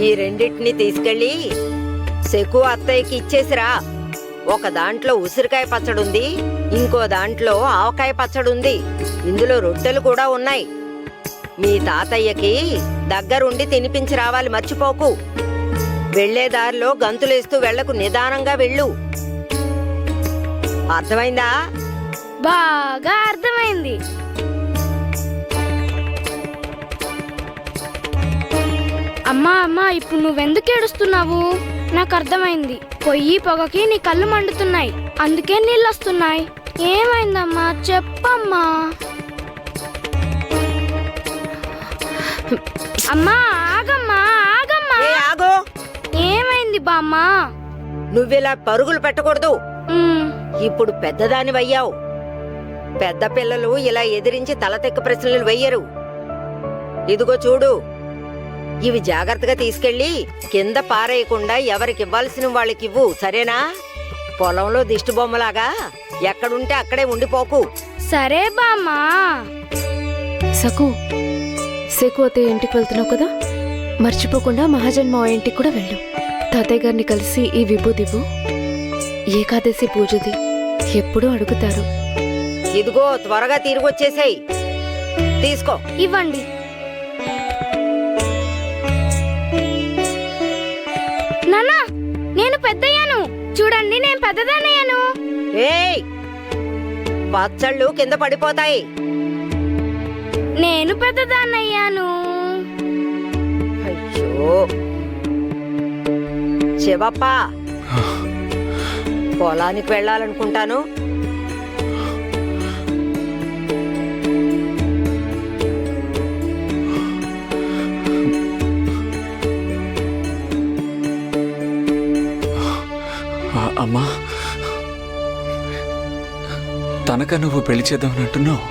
ఈ రెండింటిని తీసుకెళ్ళి శకు అత్తయ్యకి ఇచ్చేసిరా. ఒక దాంట్లో ఉసిరికాయ పచ్చడుంది, ఇంకో దాంట్లో ఆవకాయ పచ్చడుంది. ఇందులో రొట్టెలు కూడా ఉన్నాయి. మీ తాతయ్యకి దగ్గరుండి తినిపించి రావాలి, మర్చిపోకు. వెళ్లేదారిలో గంతులేస్తూ వెళ్లకు, నిదానంగా వెళ్ళు. అర్థమైందా? బాగా అర్థమైంది. అమ్మా అమ్మా, ఇప్పుడు నువ్వెందుకు ఏడుస్తున్నావు? నాకు అర్థమైంది. పొయ్యి పొగకి నీ కళ్ళు మండుతున్నాయి, అందుకే నీళ్ళు వస్తున్నాయి. ఏమైందమ్మా, చెప్పమ్మా. అమ్మా ఆగమ్మా, ఆగమ్మా. ఆగో. ఏమైంది బామ్మా? నువ్విలా పరుగులు పెట్టకూడదు. ఇప్పుడు పెద్దదానివయ్యావు. పెద్ద పిల్లలు ఇలా ఎదిరించి తలతెక్క ప్రశ్నలు వెయ్యరు. ఇదిగో చూడు, ఇవి జాగ్రత్తగా తీసుకెళ్లి కింద పారేయకుండా ఎవరికివ్వాల్సిన వాళ్ళకివ్వు, సరేనా? పొలంలో దిష్టి బొమ్మలాగా ఎక్కడుంటే అక్కడే ఉండిపోకు. సరే బామ్మా. శకు అత్తయ్య ఇంటికి వెళ్తున్నావు కదా, మర్చిపోకుండా మహాజన్ మావ ఇంటికి కూడా వెళ్ళు. తాతయ్య గారిని కలిసి ఈ విభూదివ్వు. ఏకాదశి పూజది ఎప్పుడూ అడుగుతారు. ఇదిగో త్వరగా తిరిగొచ్చేసేయ్. తీసుకో. ఇవ్వండి. నాన్నా, నేను పెద్దయ్యాను. చూడండి, నేను పెద్దదానయ్యాను. ఏయ్, పచ్చళ్ళు కింద పడిపోతాయి. నేను పెద్దదాన్నయ్యాను. అయ్యో శివప్ప, పొలానికి వెళ్ళాలనుకుంటాను. అమ్మా, తనక నువ్వు పెళ్లి చేద్దామని అంటున్నావు.